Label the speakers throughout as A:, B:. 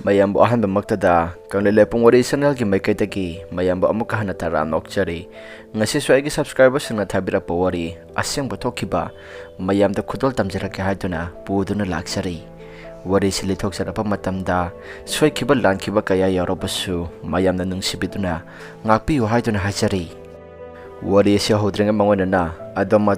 A: mayambu ahan bamaktada kanglele pungwari channel ki maikaitagi mayambu amuka hana taram nokchari ngasi swagi subscribers na thabira powari asyang bothokiba mayamda khudol tamjarake haiduna puduna laksari wari sili thoksarapa matamda soikiba lankiba kaya yarobasu mayamna nungsibiduna ngakpi haiduna hajari wari sia hodrenga mangona adom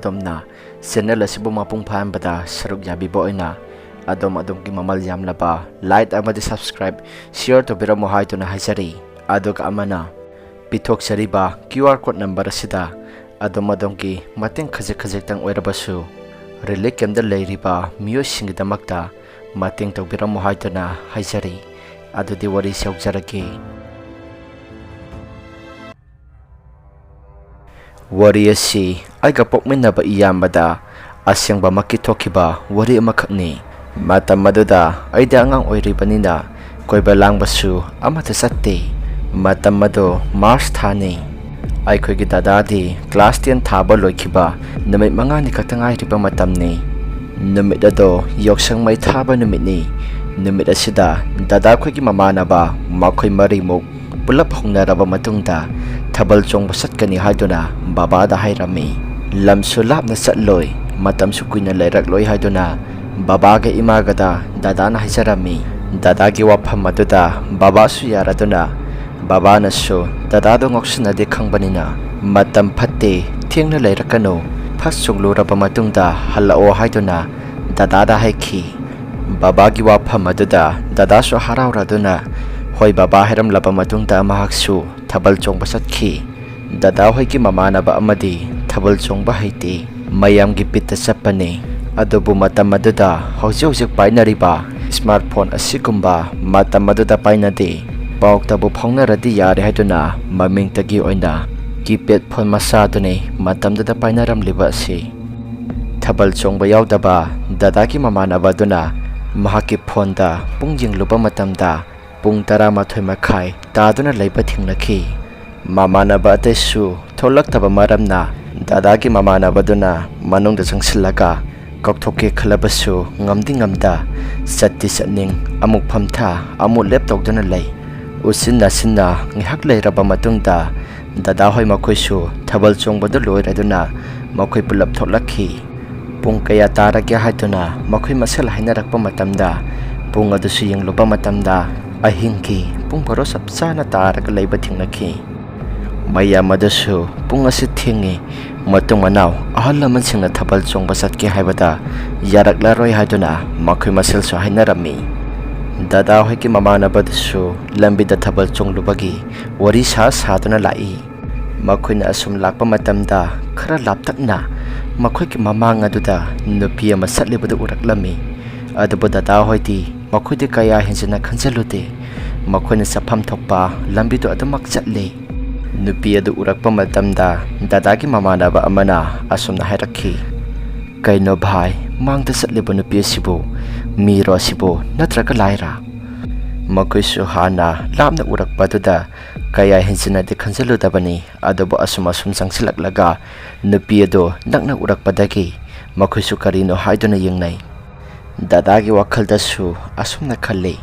A: channel asibu mapung phambada saruk yabibo oina adom ki mamal yamlaba like amadi subscribe share to bira mohai to na hajari adok amana pithok sariba QR code number asida adom ki mateng khajek tang oirabasu relic kemda leiriba mio singdamakta mateng to bira mohai to na hajari adudi wari saukjarake wari asi aiga pokminaba iyambada asyang ba makithokiba wari amakhakni matam maduda aida angang oiribanina koiba langbasu amata satte matam madu March thani aikhogi dadadi class 10 thaba loikiba numit mangani khatangai riba matamni numit ado yoksang mai thaba numitni numit asida dada khogi mamanaba makhoi marimuk pulap hongnaraba matungda thabal chongba satkani haiduna baba da hairami lamsu lapna satloi matam su kuina lairak loi haiduna baba ga imagada dada na hajarami dada gi wafam maduda baba su yaraduna baba na su dada do ngoksna de khangbanina matam phatte thengna lairakano phas chugluraba matungda halao haiduna dada da haiki baba gi wafam maduda dada su harawraduna hoi baba heram laba matungda mahaksu thabal chongba satkhi dada hoi ki mamana ba amadi thabal chongba haiti mayam gi pitta sapane adobu matam maduda hojik painariba smartphone asikumba matam maduda painade pauktabu phongnaradi yare haiduna maming tagi oina keypad phone masadune matamdada painaram liba si thabal chongba yaudaba dadaki mamana baduna mahaki phone da pungjing luba matamda pung 12 makhai taduna leiba thingnakhi mamana ba tesu tholak thaba maramna dadaki mamana baduna manungda changsilaga koktoke khalabasu ngamdi ngamda satti satning amuk phamtha amuk laptop dana lei usinna ngihak leiraba matungda dada hoi makhoisu thabal chongbadu loiraduna makhoi pulap tholakhi pung kaya taragya haituna makhoi masal hainarakpa matamda pung adusu yengluba matamda ahingki pung baro sapsana taraga leiba thingnakhi maya madasu pung asi thingi matung manaw ahal laman singna thabal chongba satke haibada yarakla roi haiduna makhoi masel so hainarami dada hoi ki mamana badasu lambi da thabal chonglubagi wari saduna lai makhoi na asum lakpa matamda khara laptakna makhoi ki mamanga duda nupi ama satlibada uraklami adabu dada hoi ti makhoi de kaya hinjina khanjalute makhoi na sapham thokpa lambi do adamak chatle nupi adu urakpa matamda dadaki mamana ba amana asumna hairakhi kaino bhai mangda satliba nupi asibu miro asibu natraga laira makhoi su hana lamna urakpa duda kaya hinjina de khanjalu dabani adabu asum changsilaklaga nupi adu nakna urakpa dagi makhoi su karino haiduna yengnai dadagi wakhalda su asumna khalle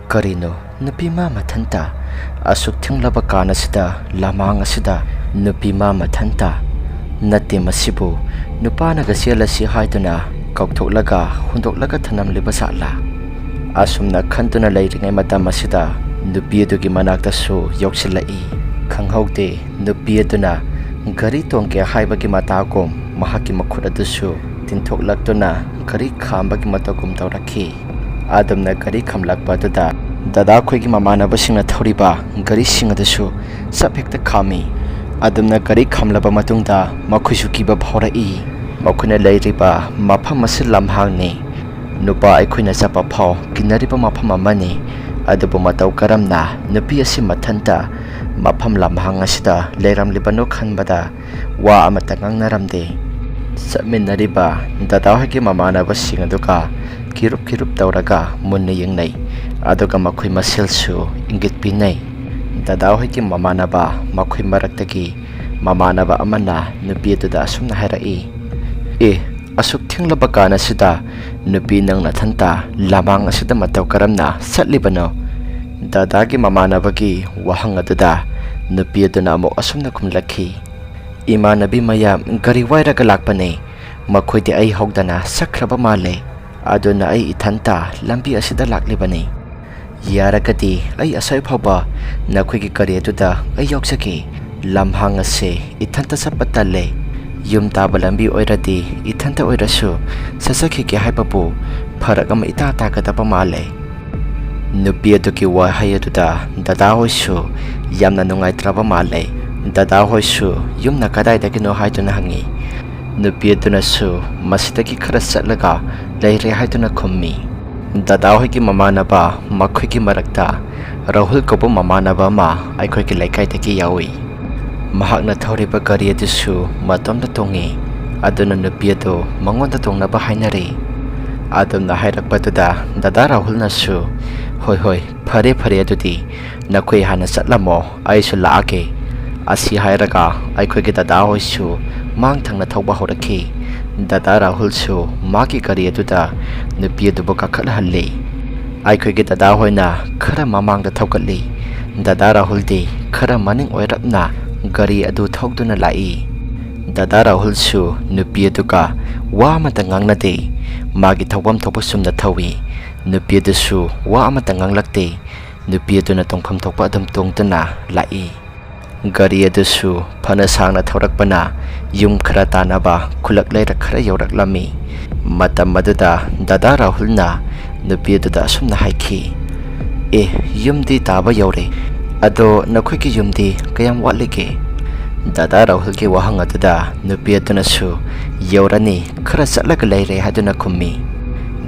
A: karino nupi ma mathanta asuk thinglaba kana sida lamang asida nupi ma mathanta nate masibu nupana ga selasi haiduna kauktholaga hundoklaga thanam liba sala asumna khantuna leiringai matam asida nupi adugi manakta su yoksilai khanghaude nupi aduna gari tongke haibagi matagom mahaki makhut adusu tinthoklatuna gari khambagi matagum tawrakhi adamna gari khamlakpa duda dada khoigi mamana basingna thoriba gari singadasu sabhekta khami adamna gari khamlaba matungda makhuisu kiba bhaurai makhuna leiriba mapham asil lamhangni nupa aikhoina chapa phau kinariba mapham amani adabu matau karamna nupi asi mathanta mapham lamhang asida leiram libano khanbada wa amata ngangnaramde saminariba dada hoigi mamana basingaduka kirup tawraga munna yengnai aduga makhoi maselsu ingit pinai dada hoiki mamana ba makhoi maraktagi mamana ba amana nupi duda asumna hairai asuk thinglaba kana sida nupi nang nathanta lamang asida mataw karamna satlibano dadagi mamanabagi wahang aduda nupi aduna amok asumna kumlakhi imanabi mayam gari wairaga lakpane makhoi ai hogdana sakraba male aduna ai ithanta lambi asida laklibani yaragati ai asai phaba nakhoi gi gari aduda ai yoksaki lamhang ase ithanta sapatale yum taba lambi oiradi ithanta oirasu sasakhi ke haipapu pharak ama ita takadaba male nupi aduki wahai aduda dada hoisu yamna nungai traba male dada hoisu yumna kadai dagino haiduna hangi nupi aduna su masitagi khara satlaga leire haiduna khummi dada hoigi mamanaba makhoi gi marakta rahul kobo mamanaba ma aikhoi gi laikai dagi yawi mahakna thoriba gari adusu matomda tongi aduna nupi adu mangonda tongnaba hainari adumna hairakpaduda dada rahul nasu hoi phare adudi nakhoi hana satlamo aisu laake asi hairaga aikhoi gi dada hoisu mang thangna thauba horakhi dada rahul su magi gari aduda nupi adu boka khalhalli aikhoi gi dada hoina khara mamangda thaukalli dada rahul di khara maning oirapna gari adu thogduna lai dada rahul su nupi aduka wa mata ngangnade magi thawam thopa sumna thawi nupi adu su wa amata nganglakte nupi aduna tongpham thokpa adum tongtana lai gari adu su phana sangna thorakpana yum khara tanaba khulak leira khara yorak lami matam maduda dada rahulna nupi aduda sumna haikhi yumdi taba yore ado nakhoi ki yumdi kayam watlege dada rahul ki wahang aduda nupi aduna su yorani khara satlaga leire haduna khummi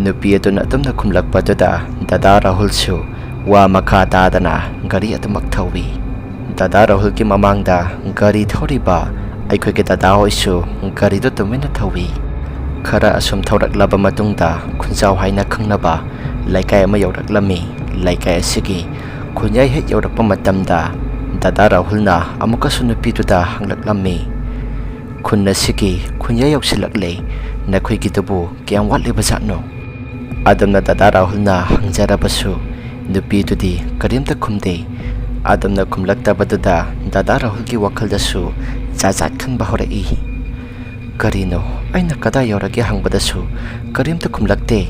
A: nupi aduna adumna khumlakpa duda dada rahul su wa makha tadana gari adumak thawi dada rahul ki mamangda gari thoriba aikhoi ki dada hoisu gari do tumina thawi khara asum thoraklaba matungda khunjau haina khangnaba laikai ama yoraklami laikai asigi khunyai he yorakpa matamda dada rahulna amukasu nupi duda hanglaklami khunna sigi khunyai yoksilakle nakhoi ki tubu kyam watle bazatno adamna dada rahulna hangjarabasu nupi tudi karimta khumde adamna khumlakta baduda dada rahul ki wakhaldasu jajat khanba horai karino aina kada yorage hangbadasu karimta khumlakte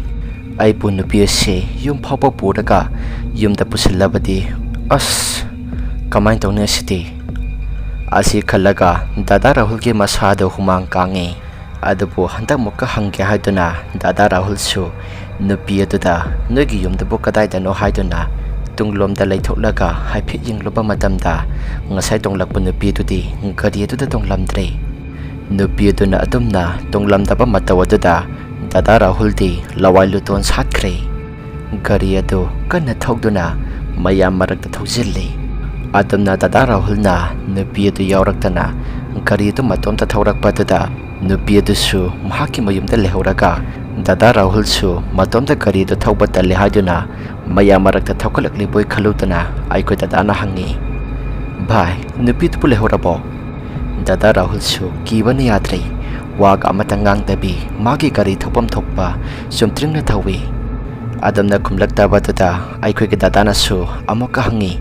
A: aipu nupi ase yum phapa puraga yumda pusilabadi kamain tawne siti asi khalaga dada rahul ki masada humang kange adabu handak mukka hangge haiduna dada rahul su nupi aduda nogi yumda bu kadai dano haiduna tunglomda laithoklaga haiphi yingloba matamda ngasai tonglakpa nupi tudi gari aduda tonglamdre nupi aduna adumna tonglamda ba mataw aduda dada rahul di lawai luton satkre gari adu kana thogduna mayam marakta thojilli adamna dada rahulna nupi adu yawraktana gari adu matomta thaurakpa duda nupi adu su mahaki mayumda lehoraga dada rahul su matomta gari adu thauba talle haiduna mayam marakta thaukalakli boy khalutana aikoi dadana hangi bhai nupi tu lehorabo dada rahul su kibani yadre waga amata ngangdabi magi gari thopam thokpa sumtringna thawi adamna khumlakta baduda aikoi gi dadana su amoka hangi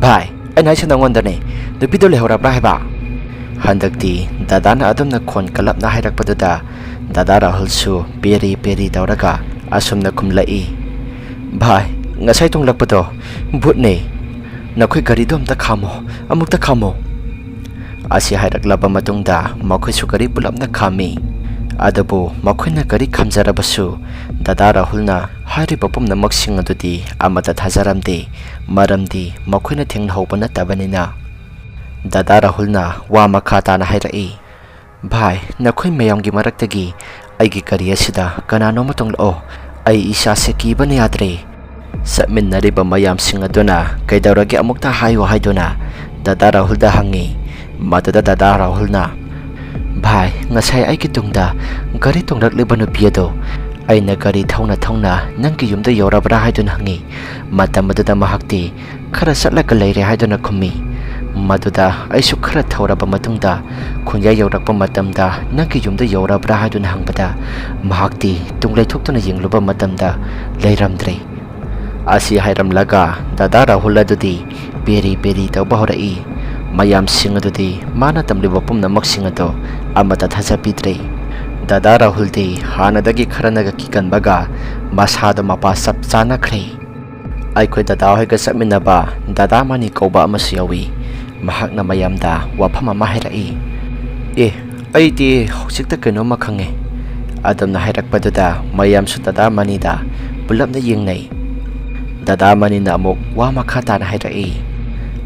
A: bhai aina chana ngondane nupi do lehorabra heba handakti dadana adamna khon kalapna hairakpaduda dada rahul su peri tawraga asumna khumlai bhai ngasai tonglakpado bhutne nakhoi gari dom ta khamo amukta khamo asi hairaklaba matungda makhoi su gari pulapna khami adabu makhoina gari khamjarabasu dada rahulna hari papumna maksing adudi amata thajaramde maramdi makhoina thengna hobana tabanina dada rahulna wa makhata na hairai bhai nakhoi mayamgi maraktagi aigi gari asida kanano matonglo ai isa se kibani yadre satminnariba mayam sing aduna kaidawragi amukta hayo haiduna dada rahulda hangi matada dada rahulna bhai ngasai ai ki tungda gari tonglakleba nupi ado aina gari thongna nangki yumda yorabra haiduna hangi matam maduda mahakti khara satlaga leire haiduna khummi Maduda aisu khara thauraba matungda khunjai yaurakpa matamda nangki yumda yaurabra haiduna hangbada mahakti tunglai thoktuna yengluba matamda leiramdre. Asi hairamlaga dada Rahul adudi beri tauba horai mayam sing adudi mana tamliba pumnamak sing ado amata thajapidre. Dada Rahul di hanadagi kharanaga kikanbaga masada mapa sap chanakhre. Aikhoi dada hoiga sapminaba dada mani kauba amasu yawi mahakna mayamda wafam ama hairai. Aidi hojikta kainoma khange. Adamna hairakpaduda mayamsu dada manida pulapna yengnai. Dada manina amuk wa makha tana hairai.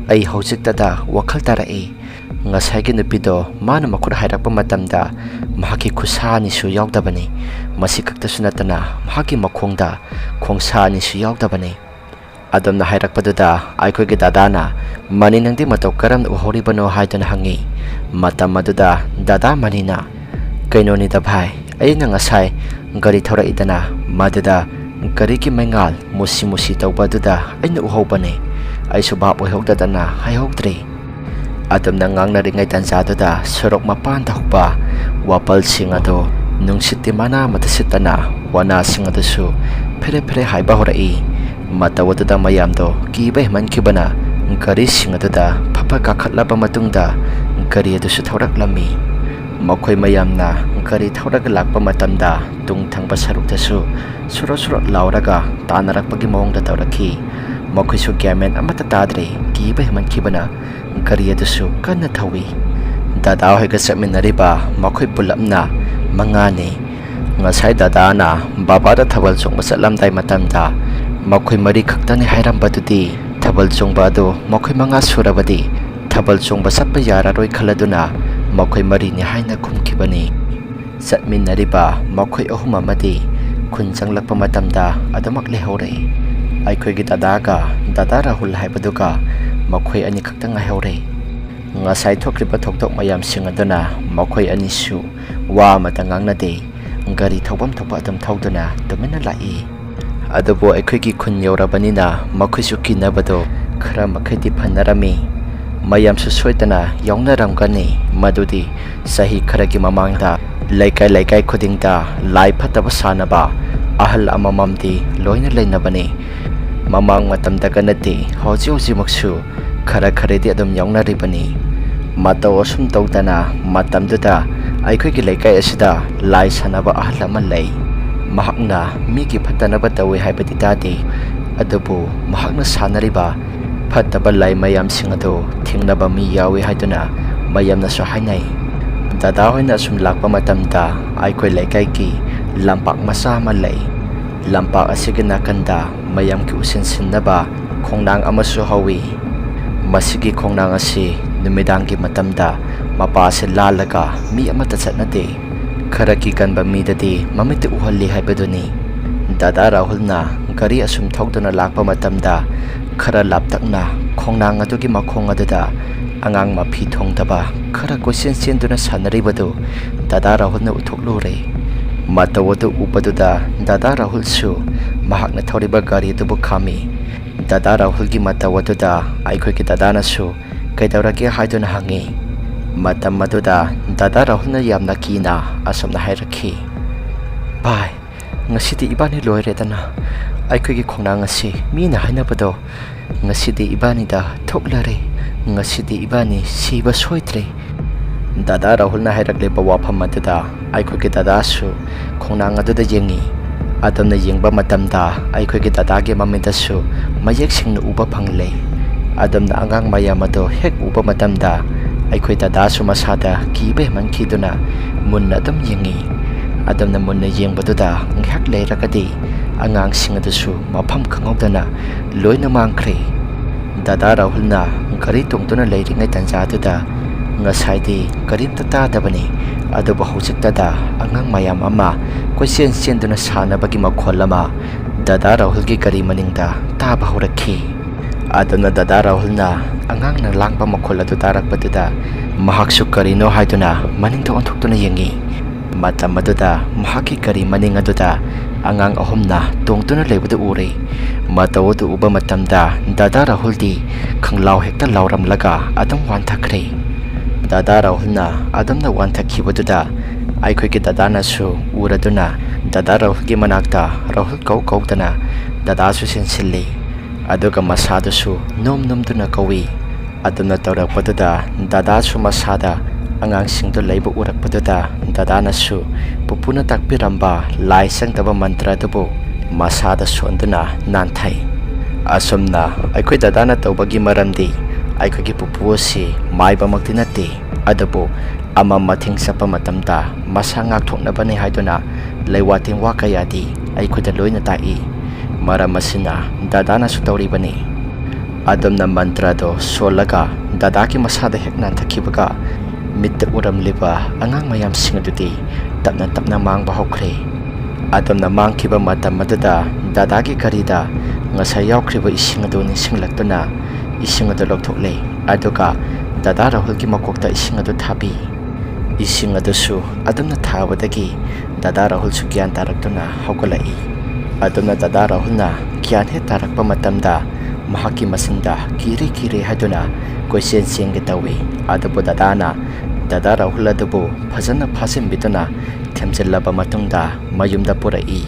A: Ai hojiktada wakhal tarai ngasai gi nupido mana makhura hairakpa matamda mahaki khusani su yaudabani masi kakta sunatana mahaki makhongda khongsani su yaudabani. Adamna hairakpaduda aikhoi gi dadana mani nangdi matau karam uhoribano haiduna hangi. Matam maduda dada manina kainoni da bhai aina ngasai gari thora idana maduda gari ki mengal musi taubaduda aina uhobane aisu bap ohogdadana haihogdre. Adamna ngangna ringai tanjaduda sorok mapan thokpa wapal singado nungsitti mana matasitana wana singadusu phere haiba horai. Matawaduda mayamdo kiba himankibana gari singaduda phapa kakhatlaba matungda gari adusu thauraklammi. Makhoi mayamna gari thauraga lakpa matamda tungthangba saruktasu surot lauraga tanarakpagi mawongda taurakhi. Makhoisu gyamen amata tadre kiba himankibana gari adusu kanna thawi. Dada hoiga sapminariba makhoi pulapna mangani. Ngasai dadana babada thabal chongba satlamdai matamda makhoi mari khaktani hairambadudi thabal chongba adu makhoi manga surabadi thabal chongba sappa yararoi khaladuna makhoi mari ni haina khumkhibani. Satminariba makhoi ahum amadi khun changlakpa matamda adamak lehore. Aikhoi gi dadaga dada Rahul haibaduga makhoi ani khakta ngaihore. Ngasai thokriba thoktok mayam singaduna makhoi ani su wa mata ngangnade gari thobam thopa adam thauduna tumina lai. Adubo aikhoi gi khun yaurabanina makhoisu kinabado khara makhati phanarami. Mayam su soitana yaungnaramgani madudi sahi kharagi mamangda laikai khudingda lai phataba sanaba ahal amamamdi loina leinabani. Mamang matamda ganati hoji maksu kharedi adum yaungnaribani. Matau asum tawdana matamduda aikhoi gi laikai asida lai sanaba ahal ama lei. Mahakna migi phatanaba tawi haibadi tadi adubu mahakna sanariba phataba lai mayam singado thingnaba mi yawi haiduna mayamna su hainai. Dada hoina sum lakpa matamda aikhoi laikai ki lampak masa ama lei. Lampak asigi nakanda mayam ki usinsinnaba khongnang amasu hawi. Masigi khongnang asi numidangi matamda mapase lalaga mi amata chatnade khara ki kanba midadi mamiti uhalli haibaduni. Dada Rahulna gari asum thokduna lakpa matamda khara laptakna khongnang adugi makhong aduda angang mapi thongdaba khara kosen senduna sanaribadu Dada Rahulna uthoklure. Matawadu upaduda Dada Rahul su mahakna thoriba gari adubu khami. Dada Rahul gi matawaduda aikhoi ki dadana su kaidaurage haiduna hangi. Matam maduda Dada Rahulna yamna kina asomna hairakhi. Bhai ngasidi ibani loiredana aikhoi gi khongnang asi mina hainabado ngasidi ibani da thoklare ngasidi ibani siba soitre. Dada Rahulna hairakle bawafam maduda aikhoi gi dada su khongnang aduda yengi. Adamna yengba matamda aikhoi gi dada gi mamidasu mayek singna uba phangle. Adamna angang mayamado hek uba matamda aikhoi dada su masada kibe mankhiduna munna dum yengi. Adamna munna yengbaduda ngak leiragadi angang singadusu mafam khangawdana loina mangkhre. Dada Rahulna gari tungtuna leiringai tanjaduda ngasaidi karimta tadabani adubu hojiktada angang mayam ama koisen senduna sanabagi makholama Dada Rahul gi gari maningda taba horakhi. Adamna Dada Rahulna angangna langpa makhol adu tarakpaduda mahaksu karino haiduna maningda onthokduna yengi. Matam maduda mahaki gari maning aduda angang ahumna tungtuna leibadu ure. ꯃꯇꯧ ꯑꯗꯨ ꯎꯕ ꯃꯇꯝꯗ ꯗꯥꯗꯥ ꯔꯥꯍꯨꯜꯗꯤ ꯈꯪꯂꯥꯎ ꯍꯦꯛꯇ ꯂꯥꯎꯔꯝꯂꯒ ꯑꯗꯨꯝ ꯋꯥꯟꯊꯈ꯭ꯔꯦ꯫ ꯗꯥꯗꯥ ꯔꯥꯍꯨꯜꯅ ꯑꯗꯨꯝꯅ ꯋꯥꯟꯊꯈꯤꯕꯗꯨꯗ ꯑꯩꯈꯣꯏꯒꯤ ꯗꯥꯗꯥꯅꯁꯨ ꯎꯔꯗꯨꯅ ꯗꯥꯗꯥ ꯔꯥꯍꯨꯜꯒꯤ ꯃꯅꯥꯛꯇ ꯔꯥꯍꯨꯜ ꯀꯧꯗꯅ ꯗꯥꯗꯥꯁꯨ ꯆꯦꯟꯁꯤꯜꯂꯤ, ꯑꯗꯨꯒ ꯃꯁꯥꯗꯨꯁꯨ ꯅꯣꯝꯗꯨꯅ ꯀꯧꯏ꯫ ꯑꯗꯨꯝꯅ ꯇꯧꯔꯛꯄꯗꯨꯗ ꯗꯥꯗꯥꯁꯨ ꯃꯁꯥꯗ ꯑꯉꯥꯡꯁꯤꯡꯗꯨ ꯂꯩꯕ ꯎꯔꯛꯄꯗꯨꯗ ꯗꯥꯗꯥꯅꯁꯨ ꯄꯨꯄꯨꯅ ꯇꯥꯛꯄꯤꯔꯝꯕ ꯂꯥꯏ ꯆꯪꯗꯕ ꯃꯟꯇ꯭ꯔ ꯑꯗꯨꯕꯨ ꯃꯁꯥꯗ ꯁꯣꯟꯗꯨꯅ ꯅꯥꯟꯊꯩ꯫ ꯑꯁꯨꯝꯅ ꯑꯩꯈꯣꯏ ꯗꯥꯗꯥꯅ ꯇꯧꯕꯒꯤ ꯃꯔꯝꯗꯤ ꯑꯩꯈꯣꯏꯒꯤ ꯄꯨꯄꯨ ꯑꯁꯤ ꯃꯥꯏꯕꯃꯛꯇꯤ ꯅꯠꯇꯦ, ꯑꯗꯨꯕꯨ ꯃꯊꯤꯡ ꯆꯠꯄ ꯃꯇꯝꯗ ꯃꯁꯥ ꯉꯥꯛꯊꯣꯛꯅꯕꯅꯤ ꯍꯥꯏꯗꯨꯅ ꯂꯩꯋꯥ ꯇꯤꯟꯋꯥ ꯀꯌꯥꯗꯤ ꯑꯩꯈꯣꯏꯗ ꯂꯣꯏꯅ ꯇꯥꯛꯏ꯫ ꯃꯔꯝ ꯑꯁꯤꯅ ꯗꯥꯗꯥꯅꯁꯨ ꯇꯧꯔꯤꯕꯅꯤ꯫ ꯑꯗꯨꯝꯅ ꯃꯟꯇ꯭ꯔꯗꯣ ꯁꯣꯜꯂꯒ ꯗꯥꯗꯥꯒꯤ ꯃꯁꯥꯗ ꯍꯦꯛ ꯅꯥꯟꯊꯈꯤꯕꯒ ꯃꯤꯠꯇ ꯎꯔꯝꯂꯤꯕ ꯑꯉꯥꯡ ꯃꯌꯥꯝꯁꯤꯡ ꯑꯗꯨꯗꯤ ꯇꯞꯅ ꯃꯥꯡꯕ ꯍꯧꯈ꯭ꯔꯦ꯫ ꯑꯗꯨꯝꯅ ꯃꯥꯡꯈꯤꯕ ꯃꯇꯝ ꯑꯗꯨꯗ ꯗꯥꯗꯥꯒꯤ ꯒꯥꯔꯤꯗ ꯉꯁꯥꯏ ꯌꯥꯎꯈ꯭ꯔꯤꯕ ꯏꯁꯤꯡ ꯑꯗꯨ ꯅꯤꯡꯁꯤꯡꯂꯛꯇꯨꯅ ꯏꯁꯤꯡ ꯑꯗꯨ ꯂꯧꯊꯣꯛꯂꯦ, ꯑꯗꯨꯒ ꯗꯥꯗꯥ ꯔꯥꯍꯨꯜꯒꯤ ꯃꯀꯣꯛꯇ ꯏꯁꯤꯡ ꯑꯗꯨ ꯊꯥꯕꯤ꯫ ꯏꯁꯤꯡ ꯑꯗꯨꯁꯨ ꯑꯗꯨꯝꯅ ꯊꯥꯕꯗꯒꯤ ꯗꯥꯗꯥ ꯔꯥꯍꯨꯜꯁꯨ ꯒ꯭ꯌꯥꯟ ꯇꯥꯔꯛꯇꯨꯅ ꯍꯧꯒꯠꯂꯛꯏ꯫ ꯑꯗꯨꯝꯅ ꯗꯥꯗꯥ ꯔꯥꯍꯨꯜꯅ ꯒ꯭ꯌꯥꯟ ꯍꯦꯛ ꯇꯥꯔꯛꯄ ꯃꯇꯝꯗ ꯃꯍꯥꯛꯀꯤ ꯃꯆꯤꯟꯗ ꯀꯤꯔꯦ ꯍꯥꯏꯗꯨꯅ ꯀꯣꯏꯆꯦꯟ ꯆꯦꯟꯒꯦ ꯇꯧꯏ, ꯑꯗꯨꯕꯨ ꯗꯥꯗꯥꯅ ꯗꯥꯗꯥ ꯔꯥꯍꯨꯜ ꯑꯗꯨꯕꯨ ꯐꯖꯅ ꯐꯥꯖꯤꯟꯕꯤꯗꯨꯅ ꯊꯦꯝꯖꯤꯜꯂꯕ ꯃꯇꯨꯡꯗ ꯃꯌꯨꯝꯗ ꯄꯨꯔꯛꯏ꯫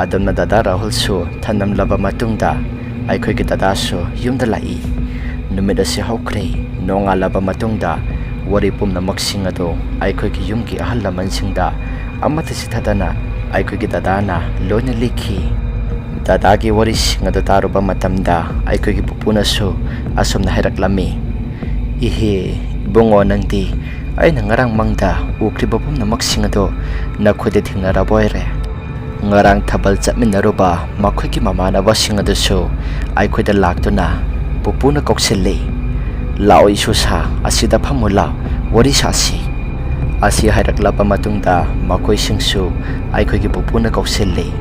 A: ꯑꯗꯨꯝꯅ ꯗꯥꯗꯥ ꯔꯥꯍꯨꯜꯁꯨ ꯊꯅꯝꯂꯕ ꯃꯇꯨꯡꯗ ꯑꯩꯈꯣꯏꯒꯤ ꯗꯥꯗꯥꯁꯨ ꯌꯨꯝꯗ ꯂꯥꯛꯏ꯫ ꯅꯨꯃꯤꯠ ꯑꯁꯤ ꯍꯧꯈ꯭ꯔꯦ꯫ ꯅꯣꯡꯉꯥꯜꯂꯕ ꯃꯇꯨꯡꯗ ꯋꯥꯔꯤ ꯄꯨꯝꯅꯃꯛꯁꯤꯡ ꯑꯗꯨ ꯑꯩꯈꯣꯏꯒꯤ ꯌꯨꯝꯒꯤ ꯑꯍꯜ ꯂꯃꯟꯁꯤꯡꯗ ꯑꯃꯠꯇ ꯆꯤꯊꯗꯅ ꯑꯩꯈꯣꯏꯒꯤ ꯗꯥꯗꯥꯅ ꯂꯣꯏꯅ ꯂꯤꯈꯤ꯫ ꯗꯥꯗꯥꯒꯤ ꯋꯥꯔꯤꯁꯤꯡ ꯑꯗꯨ ꯇꯥꯔꯨꯕ ꯃꯇꯝꯗ ꯑꯩꯈꯣꯏꯒꯤ ꯄꯨꯄꯨꯅꯁꯨ ꯑꯁꯨꯝꯅ ꯍꯥꯏꯔꯛꯂꯝꯃꯤ, "ꯏꯍꯦ ꯏꯕꯨꯡꯉꯣ, ꯅꯪꯗꯤ ꯑꯩꯅ ꯉꯔꯥꯡ ꯃꯪꯗ ꯎꯈ꯭ꯔꯤꯕ ꯄꯨꯝꯅꯃꯛꯁꯤꯡ ꯑꯗꯨ ꯅꯈꯣꯏꯗ ꯊꯦꯡꯅꯔꯕ ꯑꯣꯏꯔꯦ꯫ ꯉꯔꯥꯡ ꯊꯥꯕꯜ ꯆꯠꯃꯤꯟꯅꯔꯨꯕ ꯃꯈꯣꯏꯒꯤ ꯃꯃꯥꯟꯅꯕꯁꯤꯡ ꯑꯗꯨꯁꯨ ꯑꯩꯈꯣꯏꯗ ꯂꯥꯛꯇꯨꯅ ꯄꯨꯄꯨꯅ ꯀꯧꯁꯤꯜꯂꯤ, 'ꯂꯥꯛꯑꯣ ꯏꯁꯨꯁꯥ, ꯑꯁꯤꯗ ꯐꯝꯃꯨ ꯂꯥꯎ, ꯋꯥꯔꯤ ꯁꯥꯁꯤ'꯫ ꯑꯁꯤ ꯍꯥꯏꯔꯛꯂꯕ ꯃꯇꯨꯡꯗ ꯃꯈꯣꯏꯁꯤꯡꯁꯨ ꯑꯩꯈꯣꯏꯒꯤ ꯄꯨꯄꯨꯅ ꯀꯧꯁꯤꯜꯂꯤ꯫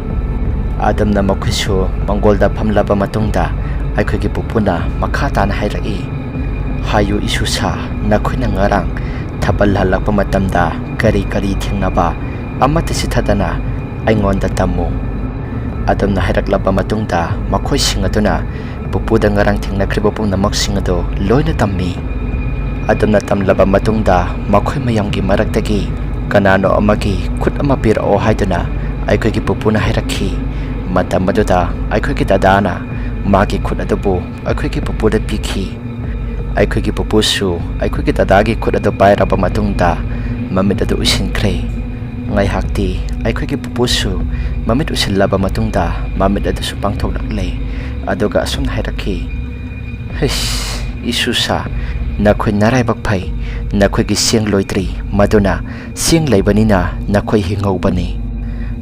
A: ꯑꯗꯨꯝꯅ ꯃꯈꯣꯏꯁꯨ ꯃꯪꯒꯣꯜꯗ ꯐꯝꯂꯕ ꯃꯇꯨꯡꯗ ꯑꯩꯈꯣꯏꯒꯤ ꯄꯨꯄꯨꯅ ꯃꯈꯥ ꯇꯥꯅ ꯍꯥꯏꯔꯛꯏ, "ꯍꯥꯏꯌꯨ ꯏꯁꯨꯁꯥ, ꯅꯈꯣꯏꯅ ꯉꯔꯥꯡ ꯊꯥꯕꯜ ꯍꯜꯂꯛꯄ ꯃꯇꯝꯗ ꯀꯔꯤ ꯊꯦꯡꯅꯕ ꯑꯃꯠꯇ ꯆꯤꯊꯗꯅ ꯑꯩꯉꯣꯟꯗ ꯇꯝꯃꯨ"꯫ ꯑꯗꯨꯝꯅ ꯍꯥꯏꯔꯛꯂꯕ ꯃꯇꯨꯡꯗ ꯃꯈꯣꯏꯁꯤꯡ ꯑꯗꯨꯅ ꯄꯨꯄꯨꯗ ꯉꯔꯥꯡ ꯊꯦꯡꯅꯈ꯭ꯔꯤꯕ ꯄꯨꯝꯅꯃꯛꯁꯤꯡ ꯑꯗꯨ ꯂꯣꯏꯅ ꯇꯝꯃꯤ꯫ ꯑꯗꯨꯝꯅ ꯇꯝꯂꯕ ꯃꯇꯨꯡꯗ ꯃꯈꯣꯏ ꯃꯌꯥꯝꯒꯤ ꯃꯔꯛꯇꯒꯤ ꯀꯅꯥꯅꯣ ꯑꯃꯒꯤ ꯈꯨꯠ ꯑꯃ ꯄꯤꯔꯛꯑꯣ ꯍꯥꯏꯗꯨꯅ ꯑꯩꯈꯣꯏꯒꯤ ꯄꯨꯄꯨꯅ ꯍꯥꯏꯔꯛꯈꯤ꯫ ꯃꯇꯝ ꯑꯗꯨꯗ ꯑꯩꯈꯣꯏꯒꯤ ꯗꯥꯗꯥꯅ ꯃꯥꯒꯤ ꯈꯨꯠ ꯑꯗꯨꯕꯨ ꯑꯩꯈꯣꯏꯒꯤ ꯄꯨꯄꯨꯗ ꯄꯤꯈꯤ꯫ ꯑꯩꯈꯣꯏꯒꯤ ꯄꯨꯄꯨꯁꯨ ꯑꯩꯈꯣꯏꯒꯤ ꯗꯥꯗꯥꯒꯤ ꯈꯨꯠ ꯑꯗꯨ ꯄꯥꯏꯔꯕ ꯃꯇꯨꯡꯗ ꯃꯃꯤꯠ ꯑꯗꯨ ꯎꯏꯁꯤꯟꯈ꯭ꯔꯦ꯫ ꯉꯥꯏꯍꯥꯛꯇꯤ ꯑꯩꯈꯣꯏꯒꯤ ꯄꯨꯄꯨꯁꯨ ꯃꯃꯤꯠ ꯎꯏꯁꯤꯜꯂꯕ ꯃꯇꯨꯡꯗ ꯃꯃꯤꯠ ꯑꯗꯨꯁꯨ ꯄꯥꯡꯊꯣꯛꯂꯛꯂꯦ, ꯑꯗꯨꯒ ꯑꯁꯨꯝꯅ ꯍꯥꯏꯔꯛꯈꯤ, "ꯍꯩꯁ ꯏꯁꯨꯁꯥ, ꯅꯈꯣꯏ ꯅꯔꯥꯏꯕꯛ ꯐꯩ, ꯅꯈꯣꯏꯒꯤ ꯆꯦꯡ ꯂꯣꯏꯗ꯭ꯔꯤ, ꯃꯗꯨꯅ ꯆꯦꯡ ꯂꯩꯕꯅꯤꯅ ꯅꯈꯣꯏ ꯍꯤꯡꯍꯧꯕꯅꯤ꯫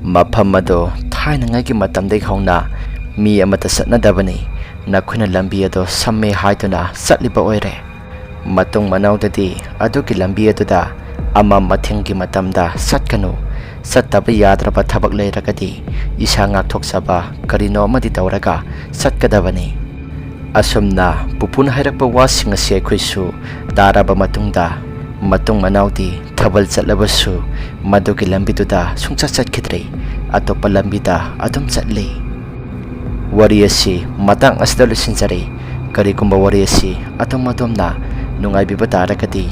A: ꯃꯐꯝ ꯑꯗꯨ ꯊꯥꯏꯅꯉꯩꯒꯤ ꯃꯇꯝꯗꯒꯤ ꯍꯧꯅ ꯃꯤ ꯑꯃꯠꯇ ꯆꯠꯅꯗꯕꯅꯤ, ꯅꯈꯣꯏꯅ ꯂꯝꯕꯤ ꯑꯗꯨ ꯁꯝꯃꯦ ꯍꯥꯏꯗꯨꯅ ꯆꯠꯂꯤꯕ ꯑꯣꯏꯔꯦ꯫ ꯃꯇꯨꯡ ꯃꯅꯥꯎꯗꯗꯤ ꯑꯗꯨꯒꯤ ꯂꯝꯕꯤ ꯑꯗꯨꯗ ꯃꯊꯤꯡꯒꯤ ꯃꯇꯝꯗ ꯆꯠꯀꯅꯨ, ꯆꯠꯇꯕ ꯌꯥꯗ꯭ꯔꯕ ꯊꯕꯛ ꯂꯩꯔꯒꯗꯤ ꯏꯁꯥ ꯉꯥꯛꯊꯣꯛꯆꯕ ꯀꯔꯤꯅꯣ ꯑꯃꯗꯤ ꯇꯧꯔꯒ ꯆꯠꯀꯗꯕꯅꯤ"꯫ ꯑꯁꯨꯝꯅ ꯄꯨꯄꯨꯅ ꯍꯥꯏꯔꯛꯄ ꯋꯥꯁꯤꯡ ꯑꯁꯤ ꯑꯩꯈꯣꯏꯁꯨ ꯇꯥꯔꯕ ꯃꯇꯨꯡꯗ ꯃꯇꯨꯡ ꯃꯅꯥꯎꯗꯤ ꯊꯥꯕꯜ ꯆꯠꯂꯕꯁꯨ ꯃꯗꯨꯒꯤ ꯂꯝꯕꯤꯗꯨꯗ ꯁꯨꯡꯆꯠ ꯆꯠꯈꯤꯗ꯭ꯔꯦ, ꯑꯇꯣꯞꯄ ꯂꯝꯕꯤꯗ ꯑꯗꯨꯝ ꯆꯠꯂꯤ꯫ ꯋꯥꯔꯤ ꯑꯁꯤ ꯃꯇꯥꯡ ꯑꯁꯤꯗ ꯂꯣꯏꯁꯤꯟꯖꯔꯦ꯫ ꯀꯔꯤꯒꯨꯝꯕ ꯋꯥꯔꯤ ꯑꯁꯤ ꯑꯗꯣꯝꯅ ꯅꯨꯡꯉꯥꯏꯕꯤꯕ ꯇꯥꯔꯒꯗꯤ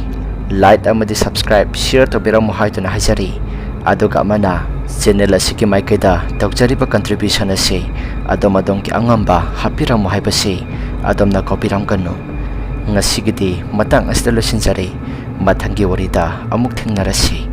A: ꯂꯥꯏꯛ ꯑꯃꯗꯤ ꯁꯕꯁꯀ꯭ꯔꯥꯏꯕ, ꯁꯤꯌꯔ ꯇꯧꯕꯤꯔꯝꯃꯨ ꯍꯥꯏꯗꯨꯅ ꯍꯥꯏꯖꯔꯤ꯫ ꯑꯗꯨꯒ ꯆꯦꯅꯦꯜ ꯑꯁꯤꯒꯤ ꯃꯥꯏꯀꯩꯗ ꯇꯧꯖꯔꯤꯕ ꯀꯟꯇ꯭ꯔꯤꯕ꯭ꯌꯨꯁꯟ ꯑꯁꯤ ꯑꯗꯣꯝꯒꯤ ꯑꯉꯝꯕ ꯍꯥꯞꯄꯤꯔꯝꯃꯨ ꯍꯥꯏꯕꯁꯤ ꯑꯗꯣꯝꯅ ꯀꯥꯎꯕꯤꯔꯝꯒꯅꯨ꯫ ꯉꯁꯤꯒꯤꯗꯤ ꯃꯇꯥꯡ ꯑꯁꯤꯗ ꯂꯣꯏꯁꯤꯟꯖꯔꯦ꯫ ꯃꯊꯪꯒꯤ ꯋꯥꯔꯤꯗ ꯑꯃꯨꯛ ꯊꯦꯡꯅꯔꯁꯤ꯫